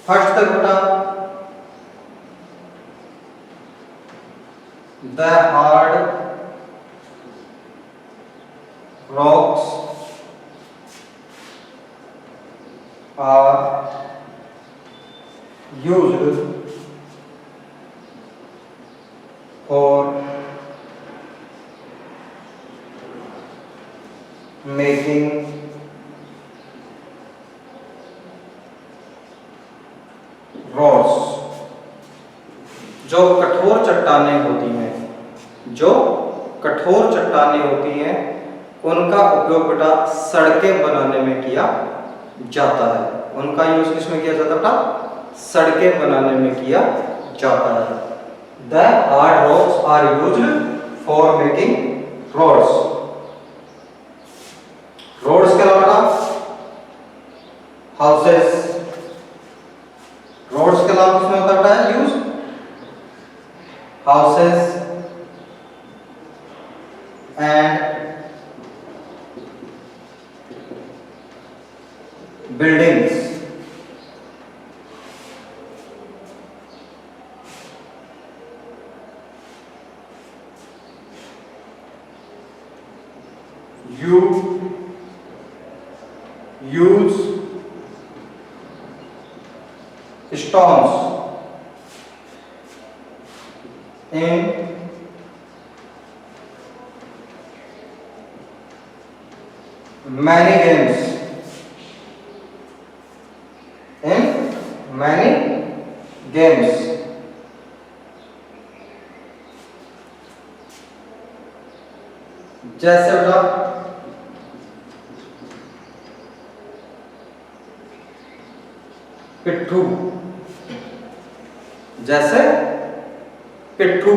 First तक बेटा, the hard rocks are used for making rods। जो कठोर चट्टानें होती हैं, जो कठोर चट्टानें होती हैं, उनका उपयोग बेटा सड़कें बनाने में किया जाता है। उनका यूज किसमें किया जाता है बेटा? सड़कें बनाने में किया जाता है। The hard rocks are used for making roads. Roads के अलावा हाउसेस, रोड्स के अलावा किसमें होता है use? Houses and buildings। You use stones in many games, in many games। जैसे बेटा पिट्ठू, जैसे पिट्ठू,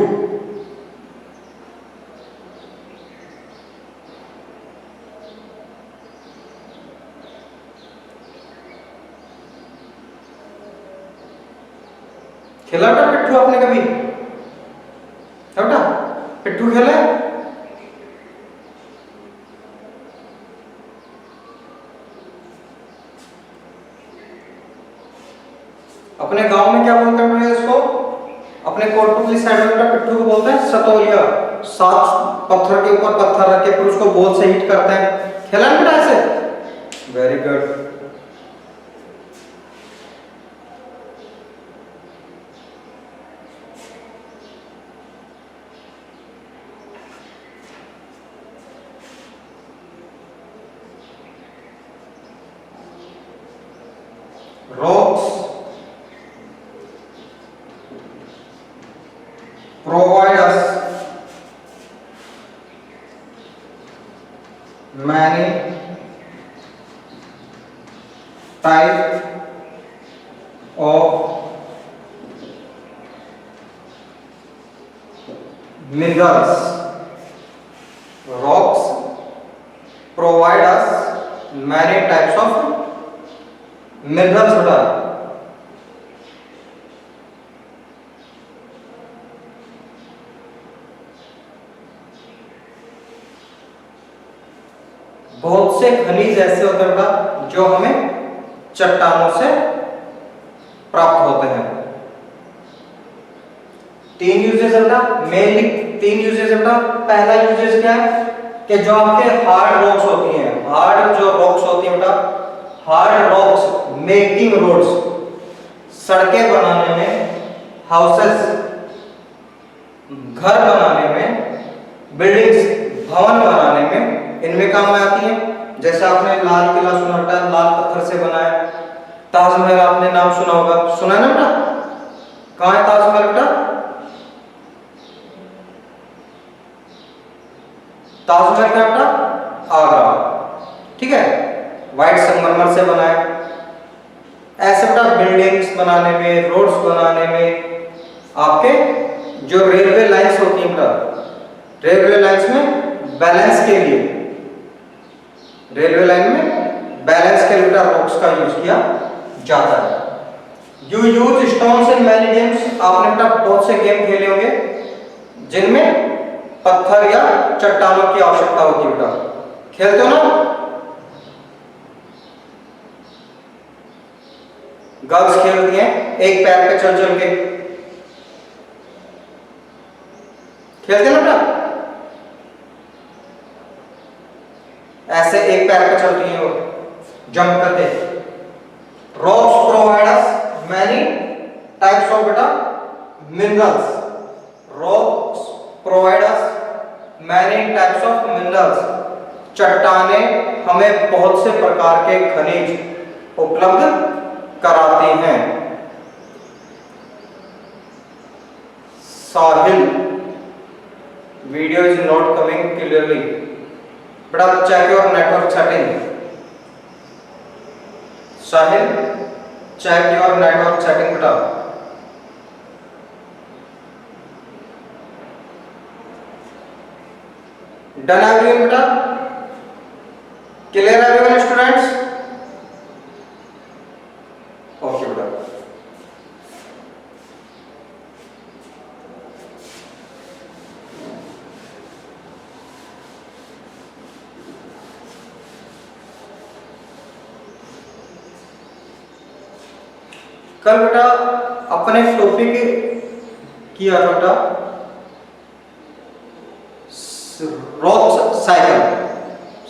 खेला बेटा पिट्ठू आपने कभी? बेटा पिट्ठू खेला? अपने गांव में क्या बोलते हैं इसको? अपने कोटपुतली साइड में बेटा पिट्ठू को बोलते हैं सतोलिया। 7 पत्थर के ऊपर पत्थर रख के फिर उसको बॉल से हिट करते हैं। खेला बेटा ऐसे? Very good. Rocks provide us many types of minerals। Rocks provide us many types of minerals बेटा। बहुत से खनिज ऐसे होते हैं बेटा जो हमें चट्टानों से प्राप्त होते हैं। 3 यूजेस है बेटा, मेनली 3 यूजेस है बेटा। पहला यूजेस क्या है कि जो आपके हार्ड रॉक्स होती हैं, हार्ड जो रॉक्स होती हैं बेटा, हार्ड रॉक्स मेकिंग रोड्स, सड़कें बनाने में, हाउसेस घर बनाने में, बिल्डिंग्स भवन बनाने में इनमें काम में आती है। जैसे आपने लाल किला सुना बेटा, लाल पत्थर से बना है। ताजमहल आपने नाम सुना होगा, सुना है ना बेटा? कहाँ है ताजमहल बेटा? ताजमहल का बेटा आगरा, ठीक है, व्हाइट संगमरमर से बना है। ऐसे बेटा बिल्डिंग्स बनाने में, रोड्स बनाने में, आपके जो रेलवे लाइंस होती हैं बेटा, रेलवे लाइंस में बैलेंस के लिए, रेलवे लाइन में बैलेंस के लिए बेटा रॉक्स का यूज किया जाता है। You use stones in many games. आपने बेटा बहुत से गेम खेले होंगे जिनमें पत्थर या चट्टानों की आवश्यकता होती है बेटा, खेलते हो ना? गर्ल्स खेलती हैं एक पैर पे चल चल के, खेलते ना बेटा, ऐसे एक पैर पे चलती हैं वो जंप करते। Rocks provide us many types of बेटा minerals, rocks provide us many types of minerals, चट्टाने हमें बहुत से प्रकार के खनिज उपलब्ध कराती हैं। Sahil, video is not coming clearly, बेटा check your network setting. Sahil check your network setting बेटा। डन एवरीवन बेटा, क्लियर एवरीवन स्टूडेंट्स? ओके बेटा, कल बेटा अपने टॉपिक किया था बेटा रॉक साइकिल,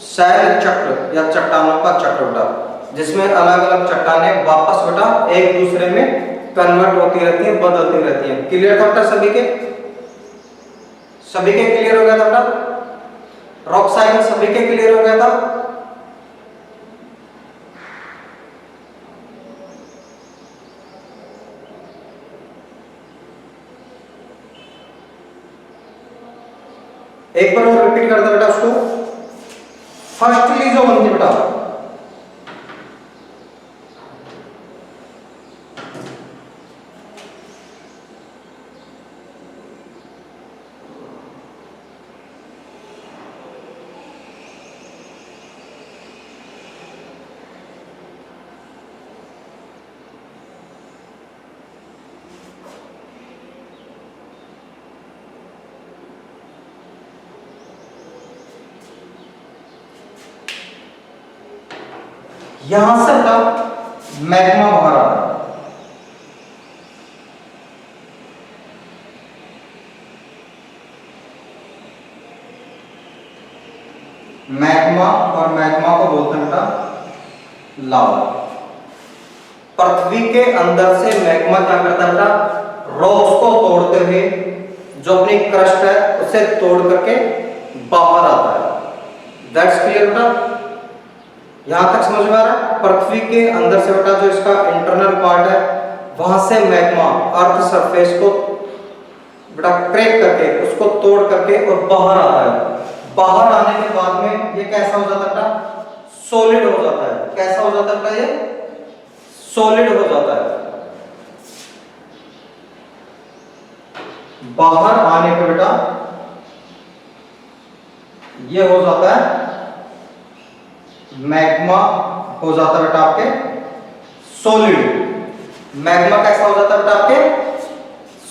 शैल चक्र या चट्टानों का चक्र बेटा, जिसमें अलग अलग चट्टानें वापस बेटा एक दूसरे में कन्वर्ट होती रहती हैं, बदलती रहती हैं। क्लियर था बेटा सभी के? सभी के क्लियर हो गया था बेटा? रॉक साइकिल सभी के क्लियर हो गया था? एक बार और रिपीट कर दो बेटा उसको। फर्स्टली जो बनती बेटा यहां से बेटा मैग्मा बाहर आ रहा है, मैग्मा, और मैग्मा को बोलते हैं बेटा लावा। पृथ्वी के अंदर से मैग्मा क्या करता है बेटा? रॉक्स को तोड़ते हुए जो अपनी क्रस्ट है उसे तोड़ करके बाहर आता है। दैट्स क्लियर बेटा? यहां तक समझ में आ रहा है? पृथ्वी के अंदर से बेटा जो इसका इंटरनल पार्ट है वहां से मैग्मा अर्थ सरफेस को बेटा क्रैक करके उसको तोड़ करके और बाहर आता है। बाहर आने के बाद में ये कैसा हो जाता है बेटा? सॉलिड हो जाता है। कैसा हो जाता है बेटा? ये सॉलिड हो जाता है। बाहर आने पे बेटा ये हो जाता है मैग्मा, हो जाता है बेटा आपके सॉलिड। मैग्मा कैसा हो जाता है बेटा? आपके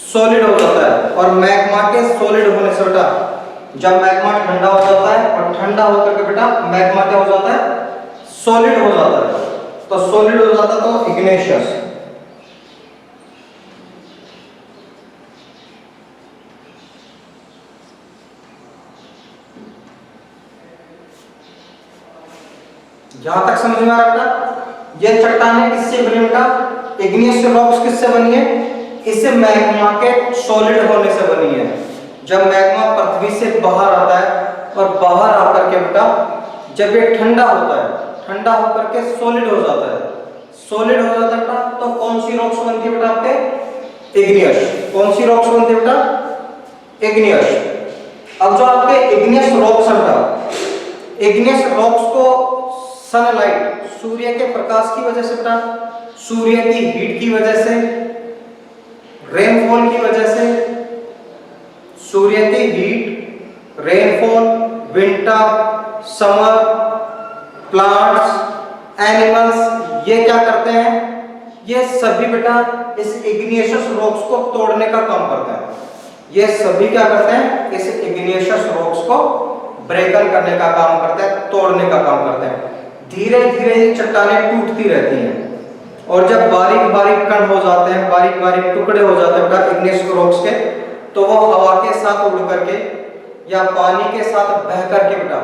सॉलिड हो जाता है। और मैग्मा के सॉलिड होने से बेटा जब मैग्मा ठंडा हो जाता है और ठंडा होकर के बेटा मैग्मा क्या हो जाता है? सॉलिड हो जाता है। तो सॉलिड हो जाता है तो इग्नेशियस। यहां तक समझ में आ रहा बेटा? ये चट्टानें किससे बनी बेटा? इग्नियस रॉक्स किससे बनी है? इससे मैग्मा के सॉलिड होने से बनी है। जब मैग्मा पृथ्वी से बाहर आता है और बाहर आकर के बेटा जब ये ठंडा होता है, ठंडा होकर के सॉलिड हो जाता है, सॉलिड हो जाता है बेटा तो कौन सी रॉक्स बनती है बेटा? आपके इग्नियस। कौन सी रॉक्स बनती है बेटा? इग्नियस। अब जो आपके इग्नियस रॉक्स है बेटा, इग्नियस रॉक्स को सनलाइट, सूर्य के प्रकाश की वजह से बेटा, सूर्य की हीट की वजह से, रेनफॉल की वजह से, सूर्य की heat, rainfall, winter, summer, plants, animals, ये क्या करते हैं? ये सभी बेटा इस इग्निशियस रॉक्स को तोड़ने का काम करते हैं। ये सभी क्या करते हैं? इस इग्निशियस रॉक्स को ब्रेकन करने का काम करते हैं, तोड़ने का काम करते हैं। धीरे धीरे ये चट्टानें टूटती रहती हैं। और जब बारीक बारीक कण हो जाते हैं, बारीक बारीक टुकड़े हो जाते हैं बेटा इग्नियस रॉक्स के, तो वो हवा के साथ उड़ करके या पानी के साथ बह करके बेटा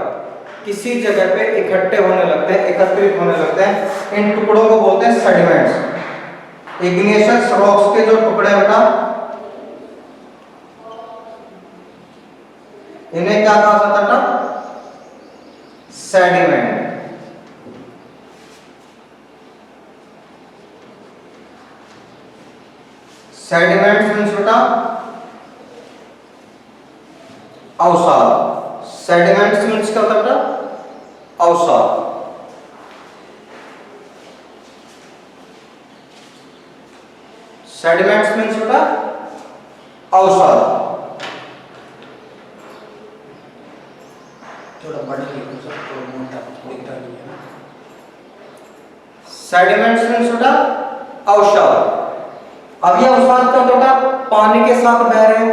किसी जगह पे इकट्ठे होने लगते हैं, एकत्रित होने लगते हैं। इन टुकड़ों को बोलते हैं सेडिमेंट्स। इग्नियस रॉक्स के जो टुकड़े हैं बेटा, इन्हें क्या कहा जाता है बेटा? सेडिमेंट। सेडिमेंट्स मींस बेटा अवसाद। सेडिमेंट्स मींस क्या होता है बेटा? अवसाद। सेडिमेंट्स मींस बेटा अवसाद। थोड़ा बड़ा लिखो सर, थोड़ा मोटा दिखता नहीं है ना। सेडिमेंट्स मींस बेटा अवसाद। अब ये अवसाद क्या होता है? पानी के साथ बह रहे हैं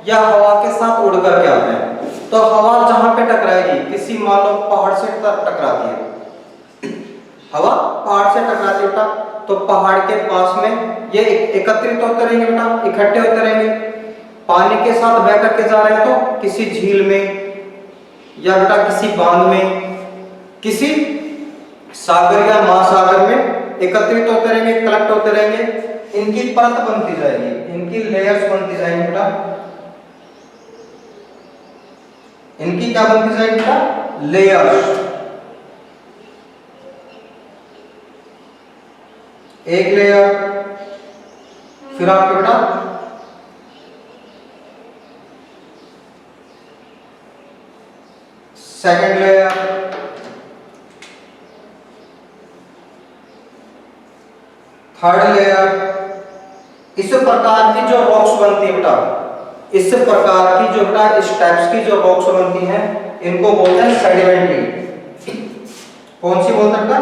या हवा के साथ उड़ करके आते हैं। तो हवा जहां पे टकराएगी, किसी मान लो पहाड़ से टकराती है, हवा पहाड़ से टकराती है बेटा, तो पहाड़ के पास में ये एकत्रित होते रहेंगे बेटा, इकट्ठे होते रहेंगे। पानी के साथ बह करके जा रहे हैं तो किसी झील में या बेटा किसी बांध में, किसी सागर या महासागर में एकत्रित होते रहेंगे, कलेक्ट होते रहेंगे। इनकी परत बनती जाएगी, इनकी लेयर्स बनती जाएंगी बेटा। इनकी क्या बनती जाएगी बेटा? लेयर्स। एक लेयर, फिर आपके बेटा सेकंड लेयर, थर्ड लेयर। इस प्रकार की जो रॉक्स बनती है बेटा, इस प्रकार की जो बेटा इस टाइप्स की जो रॉक्स बनती हैं, इनको बोलते हैं सेडिमेंट्री। कौन सी बोलते हैं बेटा?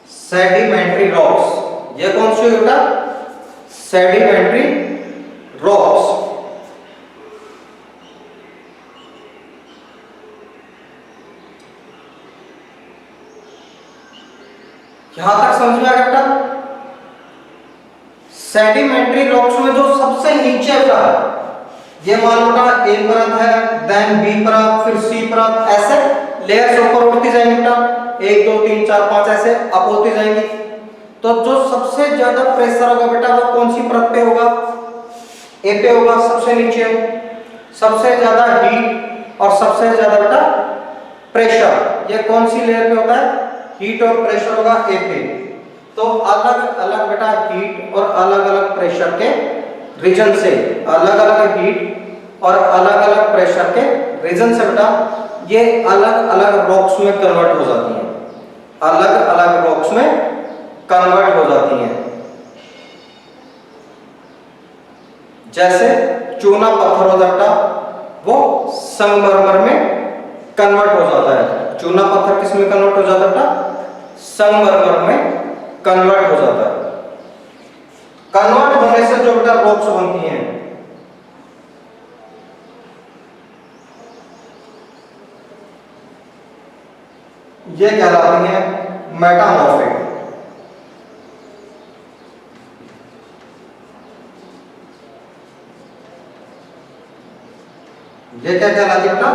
Sedimentary rocks. ये कौन सी बेटा? Sedimentary rocks. यहां तक समझ में आ गया बेटा? सेडिमेंट्री रॉक्स में जो सबसे नीचे का, ये मान लो बेटा ए परत है, देन बी परत, फिर सी परत, ऐसे लेयर्स ऊपर उठती जाएंगी बेटा, 1 2 3 4 5 ऐसे अप होती जाएंगी। तो जो सबसे ज्यादा प्रेशर होगा बेटा वो कौन सी परत पे होगा? ए पे होगा, सबसे नीचे। सबसे ज्यादा हीट और सबसे ज्यादा बेटा प्रेशर, ये कौन सी लेयर पे होता है? हीट और प्रेशर होगा ए पे। तो अलग अलग बेटा हीट और अलग अलग प्रेशर के रीजन से, अलग अलग हीट और अलग अलग प्रेशर के रीजन से बेटा ये अलग अलग रॉक्स में कन्वर्ट हो जाती हैं, अलग अलग रॉक्स में कन्वर्ट हो जाती हैं। जैसे चूना पत्थर होता है वो संगमरमर में कन्वर्ट हो जाता है। चूना पत्थर किस में कन्वर्ट हो जाता है? संगमरमर में कन्वर्ट हो जाता है। कन्वर्ट होने से जो बेटा रॉक्स बनती हैं, ये कहलाती हैं मेटामॉर्फिक। ये क्या कहलाती है बेटा?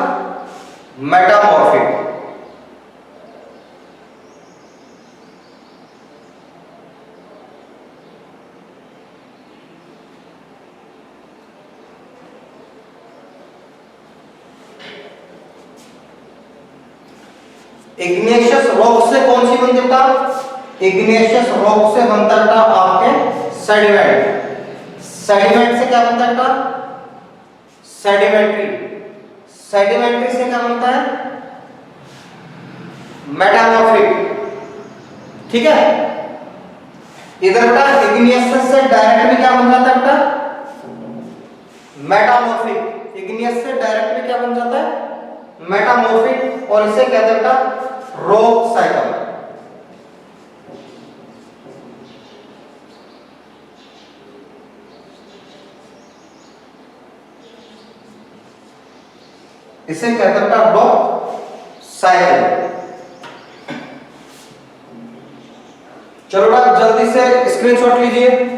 मेटामॉर्फिक। इग्नेशियस रॉक से कौन सी बनती है? इग्नेशियस रॉक से बनता है आपके सेडिमेंट। सेडिमेंट से क्या बनता है? सेडिमेंट्री। सेडिमेंट्री से क्या बनता है? मेटामॉर्फिक। ठीक है, इधर बेटा इग्नियस से डायरेक्टली क्या बन जाता है बेटा? मेटामॉर्फिक। इग्नियस से डायरेक्टली क्या बन जाता है? मेटामॉर्फिक। और इसे कहते हैं बेटा रॉक साइकिल। इसे कहते हैं बेटा रॉक साइकिल। चलो बेटा जल्दी से स्क्रीनशॉट लीजिए।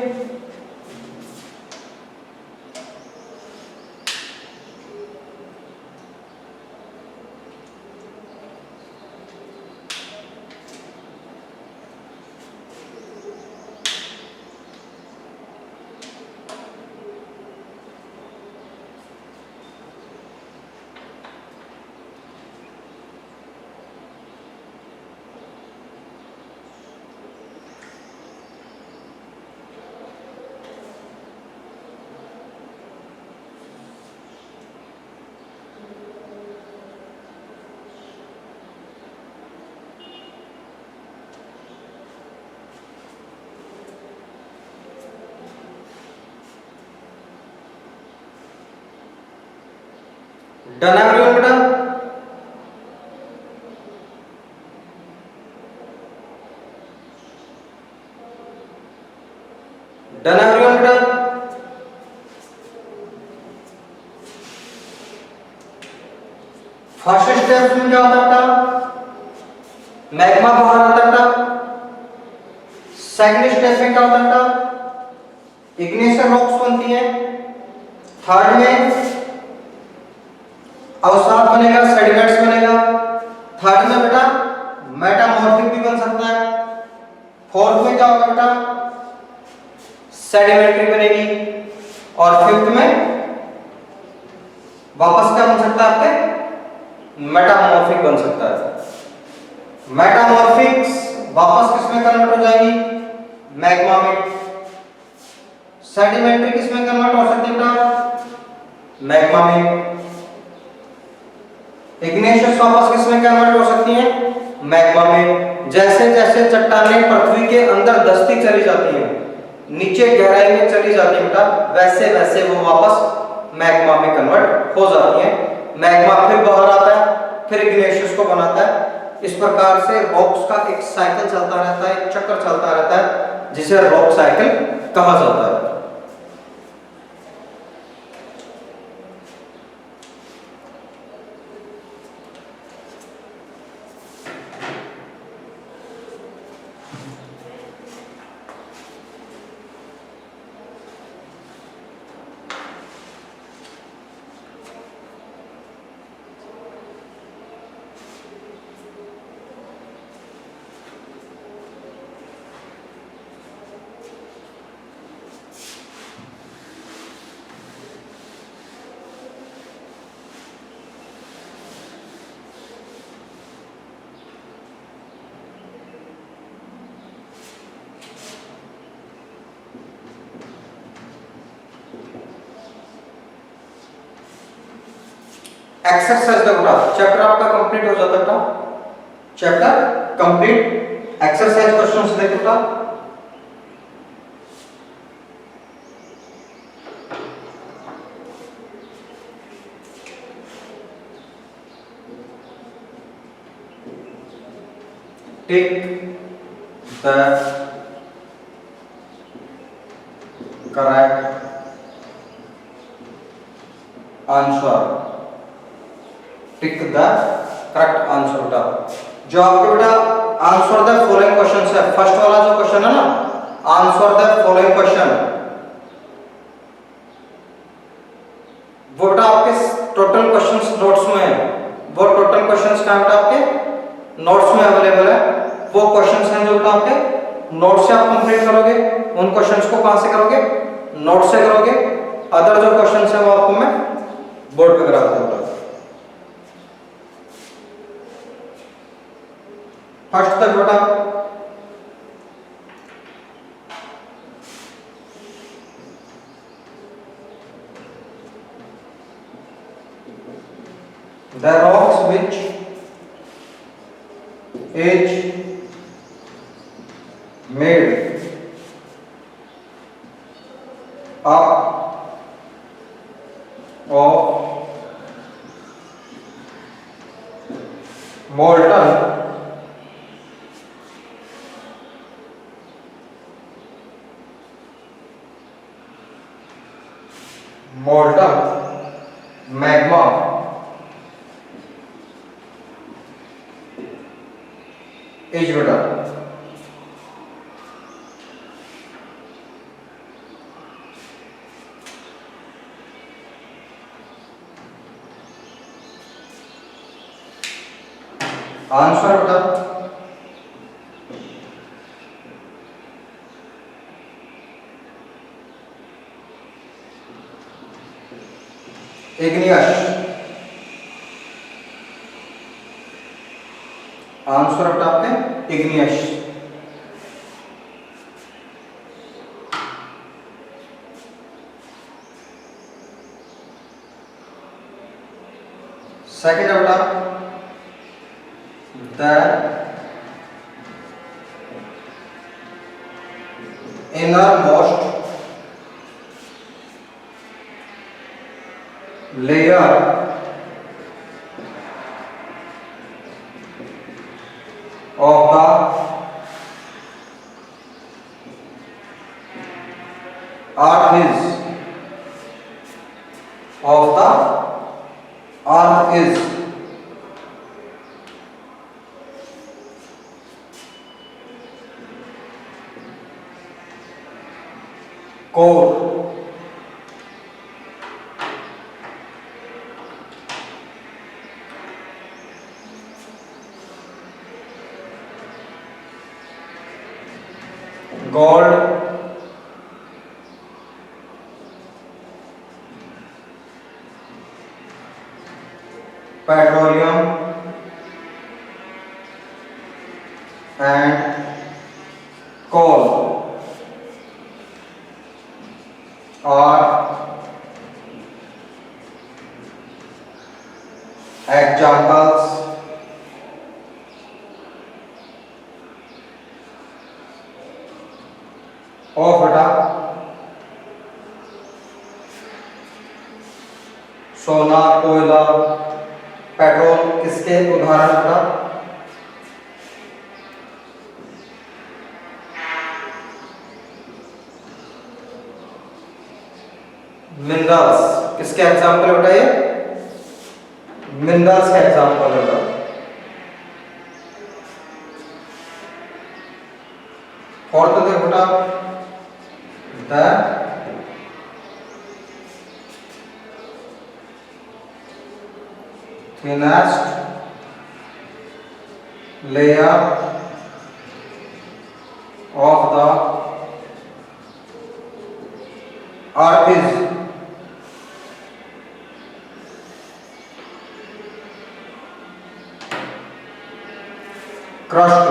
डन एवरीवन बेटा? डन एवरीवन बेटा? फर्स्ट स्टेप में क्या होता था? मैग्मा बाहर आता था। सेकंड स्टेप में क्या होता था? इग्निशन रॉक्स बनती है। थर्ड में अवसाद बनेगा, सेडिमेंट्स बनेगा। थर्ड में बेटा मेटामॉर्फिक भी बन सकता है। फोर्थ में क्या होगा बेटा? सेडिमेंट्री बनेगी। और फिफ्थ में वापस क्या बन सकता है आपके? मेटामॉर्फिक बन सकता है। मेटामॉर्फिक्स वापस किसमें कन्वर्ट हो जाएगी? मैग्मा में। सेडिमेंट्री किसमें कन्वर्ट हो सकती है बेटा? मैग्मा में। इग्नेशियस वापस किसमें कन्वर्ट हो सकती हैं? मैग्मा में। जैसे जैसे चट्टानें पृथ्वी के अंदर धंसती चली जाती हैं, नीचे गहराई में चली जाती है बेटा, वैसे वैसे वो वापस मैग्मा में कन्वर्ट हो जाती हैं। मैग्मा फिर बाहर आता है, फिर इग्नेशियस को बनाता है। इस प्रकार से रॉक्स का एक साइकिल चलता रहता है, एक चक्र चलता रहता है, जिसे रॉक साइकिल कहा जाता है। एक्सरसाइज का बेटा चैप्टर आपका कंप्लीट हो जाता बेटा। Chapter complete. एक्सरसाइज क्वेश्चंस देखो बेटा। Tick the correct answer. Tick the correct answer बेटा। जो आपके बेटा आंसर द फॉलोइंग क्वेश्चन है, फर्स्ट वाला जो क्वेश्चन है ना, आंसर द फॉलोइंग क्वेश्चन, वो बेटा आपके टोटल क्वेश्चंस नोट्स में है। वो टोटल क्वेश्चंस कहां बेटा आपके नोट्स में अवेलेबल है। वो क्वेश्चंस हैं जो बेटा आपके नोट से आप कंप्लीट करोगे। उन क्वेश्चंस को कहां से करोगे? नोट से करोगे। अदर जो क्वेश्चंस है वो आपको मैं बोर्ड पे करा दूंगा। फर्स्ट तक बेटा the rocks which is made up of molten magma एज बेटा आंसर बेटा इग्नियस आंसर बेटा आपके इग्नियस सेकंड है बेटा the innermost layer of the earth is core gold petroleum and coal are examples of बेटा सोना कोयला पेट्रोल किसके उदाहरण बेटा मिनरल्स किसके एग्जाम्पल बेटा ये मिनरल्स का एग्जाम्पल बेटा फोर्थ देखो बेटा the thinnest layer of the earth is crust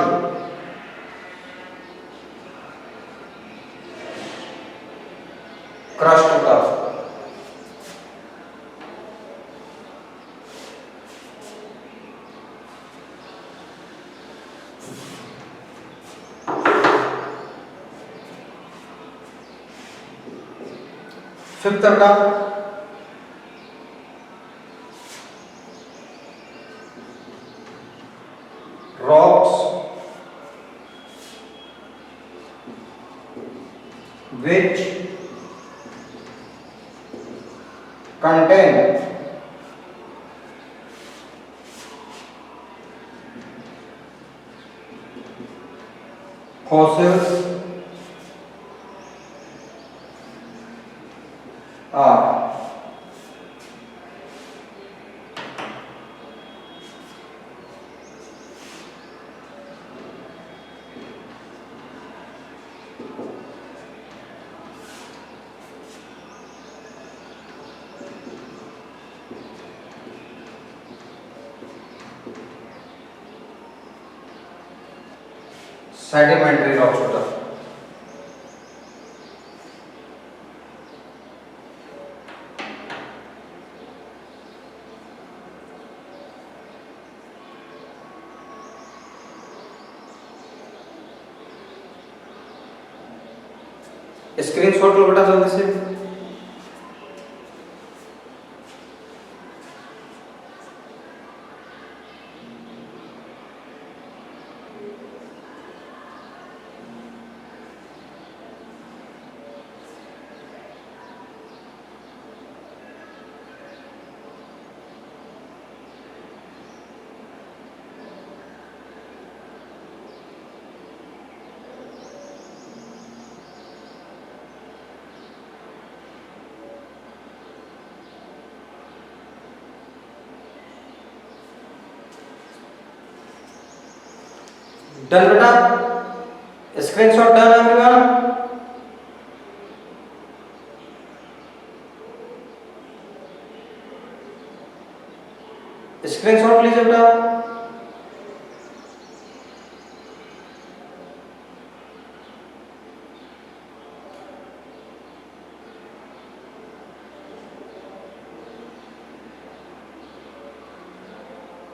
crust का फिफ्थ बेटा rocks which contain fossils are sedimentary rocks बेटा स्क्रीनशॉट लो बेटा जल्दी से डन बेटा, स्क्रीनशॉट डन एवरीवन। स्क्रीनशॉट लीजिए बेटा।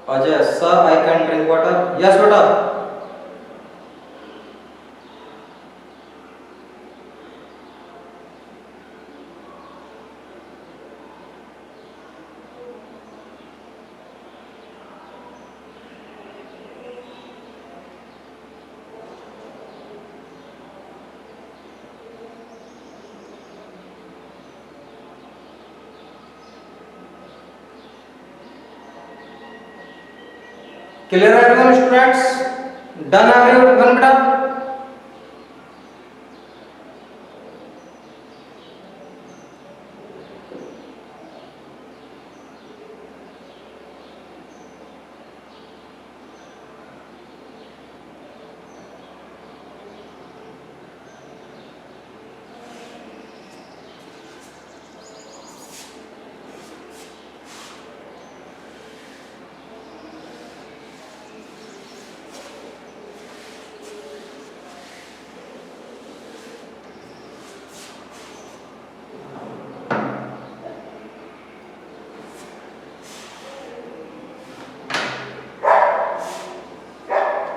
Ajay sir I can drink water, yes बेटा। Clear everyone students, done everyone बेटा।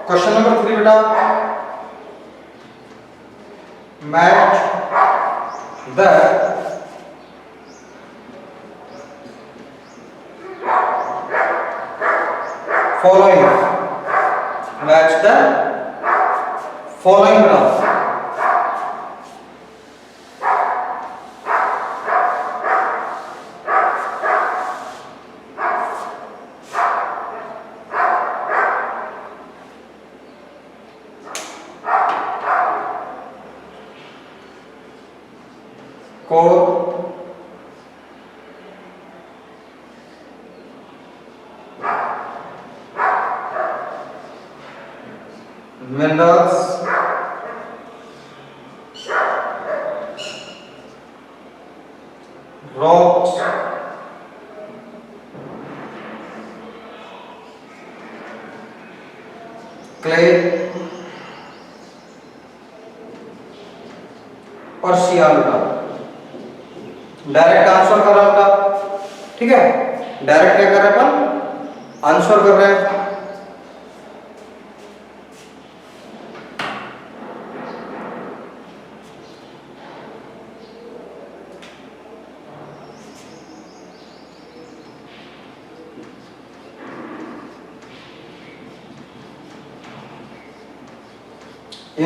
क्वेश्चन नंबर 3 बेटा, match the following, match the following बेटा। core, minerals, rocks, clay और सियाल का। डायरेक्ट आंसर कर रहा था, ठीक है। डायरेक्ट क्या कर रहे हैं अपन, आंसर कर रहे हैं।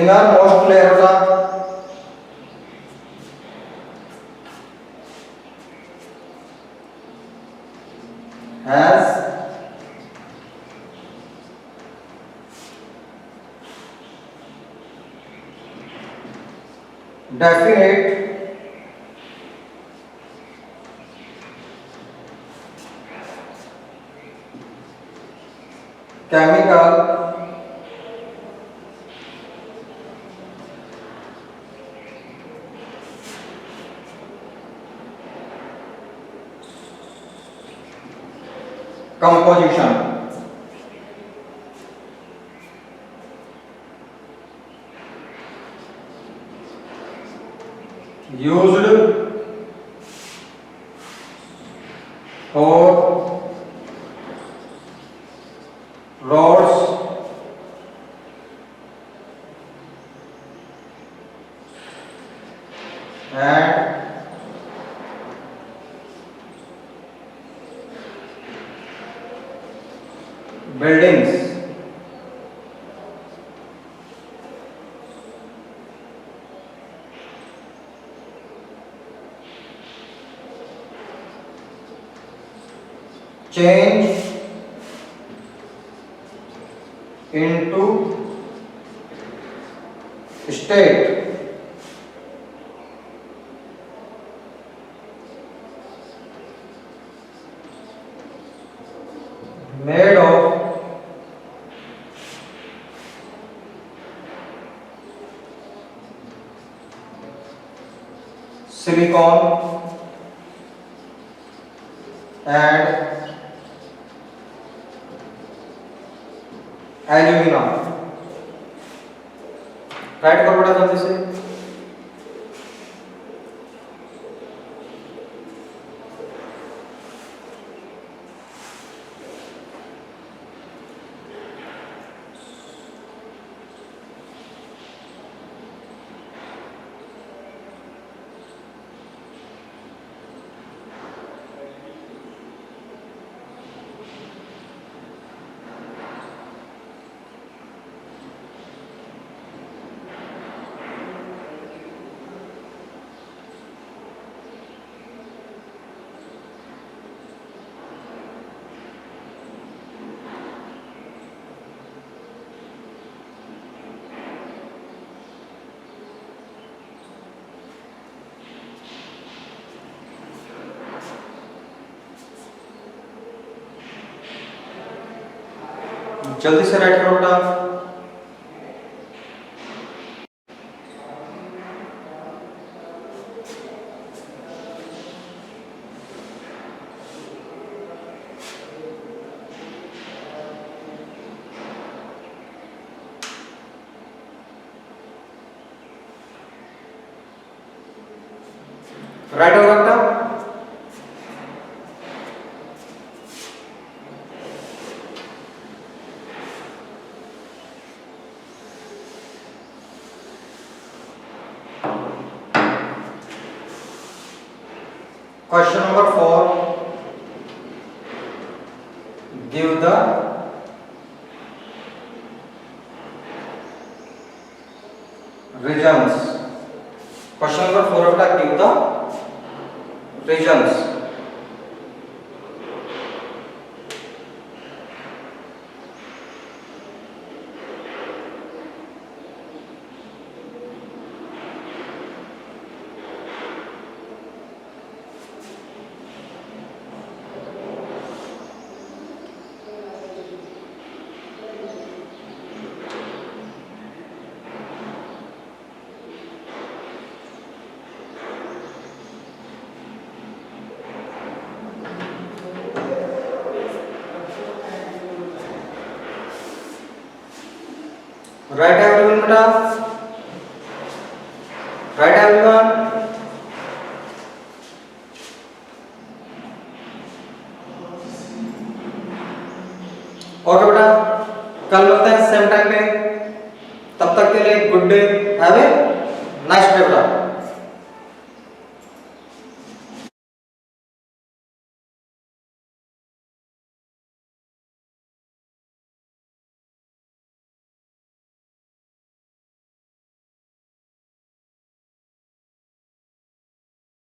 इनर मोस्ट लेयर का has definite chemical composition, used for roads and buildings. Change into state made of silicon and aluminum. Right करो बेटा जल्दी से। जल्दी से राइट करो बेटा। राइट होगा बेटा। Question number 4. Give the regions. Question number 4 बेटा give the regions. Right everyone बेटा। Right everyone। ओके बेटा, कल मिलते हैं सेम टाइम पे। तब तक के लिए good day, have a nice day बेटा।